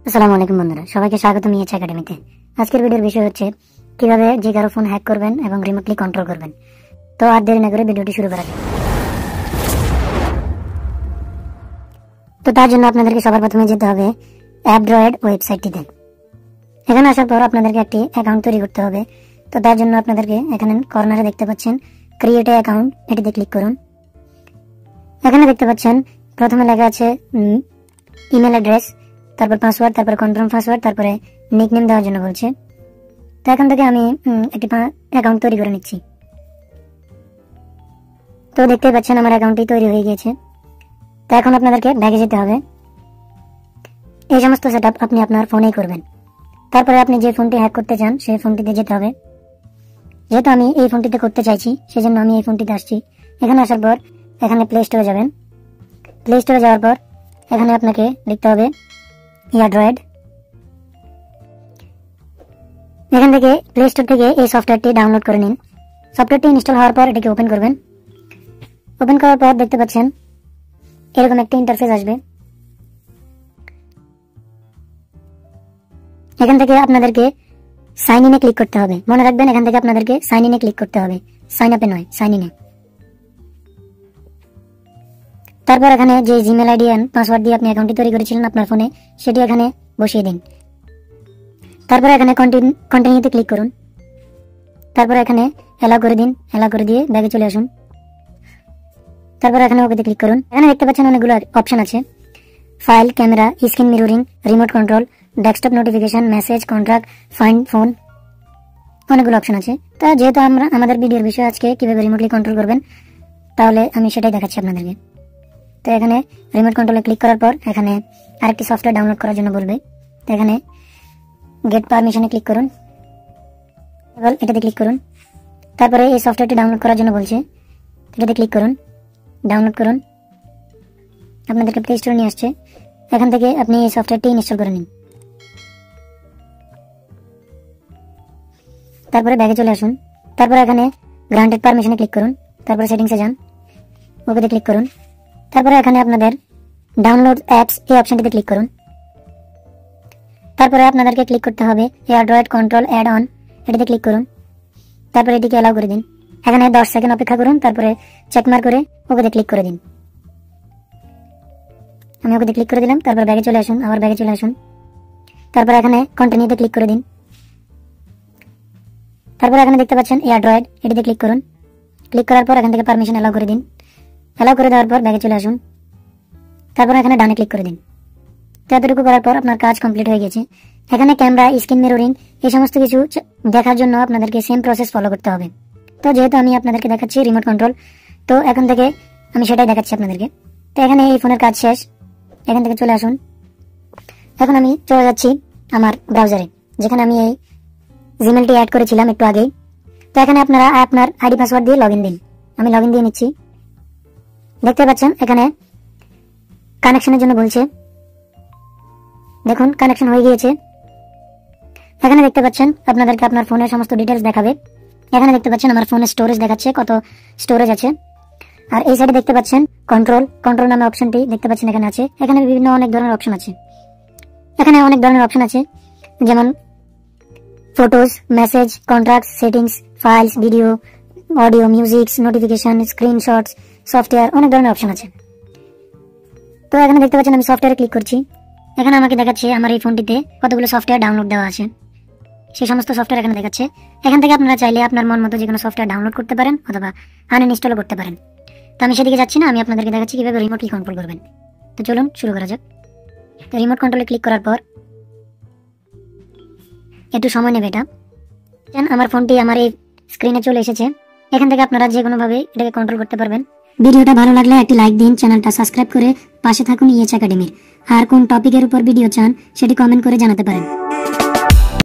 আসসালামু আলাইকুম বন্ধুরা, সবাইকে স্বাগতম ইএচ একাডেমিতে। আজকের ভিডিওর বিষয় হচ্ছে কিভাবে যে কারো ফোন হ্যাক করবেন এবং রিমোটলি কন্ট্রোল করবেন। তো আর দেরি না করে ভিডিওটি শুরু করা যাক। তো তার জন্য আপনাদেরকে সবার প্রথমে যেতে হবে অ্যাপড্রয়েড ওয়েবসাইটটিতে। এখানে আসার পর আপনাদেরকে একটি অ্যাকাউন্ট তৈরি করতে হবে। তো তার জন্য আপনাদেরকে এখানে কর্নারে দেখতে পাচ্ছেন ক্রিয়েট এ অ্যাকাউন্ট, এটিতে ক্লিক করুন। এখানে দেখতে পাচ্ছেন প্রথমে লেখা আছে ইমেল অ্যাড্রেস, তারপর পাসওয়ার্ড, তারপর কনফার্ম পাসওয়ার্ড, তারপরে নিকনেম দেওয়ার জন্য বলছে। তো এখান থেকে আমি একটি অ্যাকাউন্ট তৈরি করে নিচ্ছি। তো দেখতে পাচ্ছেন আমার অ্যাকাউন্টটি তৈরি হয়ে গিয়েছে। তো এখন আপনাদেরকে ব্যাগে যেতে হবে। এই সমস্ত সেটআপ আপনি আপনার ফোনেই করবেন। তারপরে আপনি যে ফোনটি হ্যাক করতে চান সেই ফোনটিতে যেতে হবে। যেহেতু আমি এই ফোনটিতে করতে চাইছি সেজন্য আমি এই ফোনটিতে আসছি। এখানে আসার পর এখানে প্লে স্টোরে যাবেন। প্লে স্টোরে যাওয়ার পর এখানে আপনাকে লিখতে হবে অ্যান্ড্রয়েড। এখান থেকে প্লে স্টোর থেকে এই সফটওয়্যারটি ডাউনলোড করে নিন। সফটওয়্যারটি ইনস্টল হওয়ার পর এটাকে ওপেন করবেন। ওপেন করার পর দেখতে পাচ্ছেন এরকম একটা ইন্টারফেস আসবে। এখান থেকে আপনাদেরকে সাইন ইনে ক্লিক করতে হবে। মনে রাখবেন এখান থেকে আপনাদেরকে সাইন ইনে ক্লিক করতে হবে, সাইন আপে নয়, সাইন ইনে। তারপর এখানে যে জিমেল আইডি এন্ড পাসওয়ার্ড দিয়ে আপনি অ্যাকাউন্টটি তৈরি করেছিলেন আপনার ফোনে, সেটি এখানে বসিয়ে দিন। তারপর এখানে কন্টিনিউতে ক্লিক করুন। তারপর এখানে অ্যালাউ করে দিন। অ্যালাউ করে দিয়ে ব্যাগে চলে আসুন। তারপর এখানে ওকেতে ক্লিক করুন। এখানে দেখতে পাচ্ছেন অনেকগুলো অপশন আছে, file, camera, screen mirroring, remote control, desktop notification, message, contract, find phone, অনেকগুলো অপশন আছে। তা যেহেতু আমরা আমাদের ভিডিওর বিষয় আজকে কিভাবে রিমোটলি কন্ট্রোল করবেন, তাহলে আমি সেটাই দেখাচ্ছি আপনাদেরকে। তো এখানে রিমোট কন্ট্রোলে ক্লিক করার পর এখানে আরেকটি সফটওয়্যার ডাউনলোড করার জন্য বলবে। তো এখানে গেট পারমিশনে ক্লিক করুন, এটাতে ক্লিক করুন। তারপরে এই সফটওয়্যারটি ডাউনলোড করার জন্য বলছে, এটাতে ক্লিক করুন, ডাউনলোড করুন। আপনাদেরকে প্লে স্টোরে নিয়ে আসছে। এখান থেকে আপনি এই সফটওয়্যারটি ইনস্টল করে নিন। তারপরে ব্যাগে চলে আসুন। তারপরে এখানে গ্রান্টেড পারমিশনে ক্লিক করুন। তারপরে সেটিংসে যান, ওকেতে ক্লিক করুন। তারপরে এখানে আপনাদের ডাউনলোড অ্যাপস এই অপশনটিতে ক্লিক করুন। তারপরে আপনাদেরকে ক্লিক করতে হবে অ্যান্ড্রয়েড কন্ট্রোল অ্যাড অন, এটাতে ক্লিক করুন। তারপরে এটিকে অ্যালাউ করে দিন। এখানে 10 সেকেন্ড অপেক্ষা করুন। তারপরে চেকমার্ক করে ওকেতে ক্লিক করে দিন। আমি ওকেতে ক্লিক করে দিলাম। তারপর ব্যাগে চলে আসুন, আবার ব্যাগে চলে আসুন। তারপর এখানে কন্টিনিউতে ক্লিক করে দিন। তারপর এখানে দেখতে পাচ্ছেন অ্যান্ড্রয়েড, এটিতে ক্লিক করুন। ক্লিক করার পর এখান থেকে পারমিশন অ্যালাউ করে দিন। অ্যালাউ করে দেওয়ার পর ব্যাগে চলে আসুন। তারপর এখানে ডানে ক্লিক করে দিন। তো এতটুকু করার পর আপনার কাজ কমপ্লিট হয়ে গেছে। এখানে ক্যামেরা, স্ক্রিন মিররিং, এই সমস্ত কিছু দেখার জন্য আপনাদেরকে সেম প্রসেস ফলো করতে হবে। তো যেহেতু আমি আপনাদেরকে দেখাচ্ছি রিমোট কন্ট্রোল, তো এখন থেকে আমি সেটাই দেখাচ্ছি আপনাদেরকে। তো এখানে এই ফোনের কাজ শেষ। এখান থেকে চলে আসুন। এখন আমি চলে যাচ্ছি আমার ব্রাউজারে, যেখানে আমি এই জিমেলটি অ্যাড করেছিলাম একটু আগেই। তো এখানে আপনারা আপনার আইডি পাসওয়ার্ড দিয়ে লগইন দিন। আমি লগইন দিয়ে নিচ্ছি। দেখতে পাচ্ছেন এখানে কানেকশনের জন্য বলছে। দেখুন কানেকশন হয়ে গিয়েছে। এখানে দেখতে পাচ্ছেন আপনাদেরকে আপনার ফোনের সমস্ত ডিটেলস দেখাবে। এখানে দেখতে পাচ্ছেন আমার ফোনের স্টোরেজ দেখাচ্ছে, কত স্টোরেজ আছে। আর এই সাইডে দেখতে পাচ্ছেন কন্ট্রোল নামে অপশনটি দেখতে পাচ্ছেন এখানে আছে। এখানে বিভিন্ন অনেক ধরনের অপশন আছে। এখানে অনেক ধরনের অপশন আছে, যেমন photos, message, contracts, settings, files, video, audio, music, notification, screenshots, software, অনেক ধরনের অপশন আছে। তো এখানে দেখতে পাচ্ছেন আমি সফটওয়্যারে ক্লিক করছি। এখানে আমাকে দেখাচ্ছে আমার এই ফোনটিতে কতগুলো সফটওয়্যার ডাউনলোড দেওয়া আছে, সেই সমস্ত সফটওয়্যার এখানে দেখাচ্ছে। এখান থেকে আপনারা চাইলে আপনার মন মতো যে কোনো সফটওয়্যার ডাউনলোড করতে পারেন অথবা আনইনস্টলও করতে পারেন। তো আমি সেদিকে যাচ্ছি না, আমি আপনাদেরকে দেখাচ্ছি কিভাবে রিমোটলি কন্ট্রোল করবেন। তো চলুন শুরু করা যাক। তো রিমোট কন্ট্রোলে ক্লিক করার পর একটু সময় নেবে এটা। আমার ফোনটি আমার এই স্ক্রিনে চলে এসেছে। এখান থেকে আপনারা যে কোনোভাবে এটাকে কন্ট্রোল করতে পারবেন। ভিডিওটা ভালো লাগলে একটি লাইক দিন, চ্যানেলটা সাবস্ক্রাইব করে পাশে থাকুন ইএচ একাডেমির। আর কোন টপিকের উপর ভিডিও চান সেটি কমেন্ট করে জানাতে পারেন।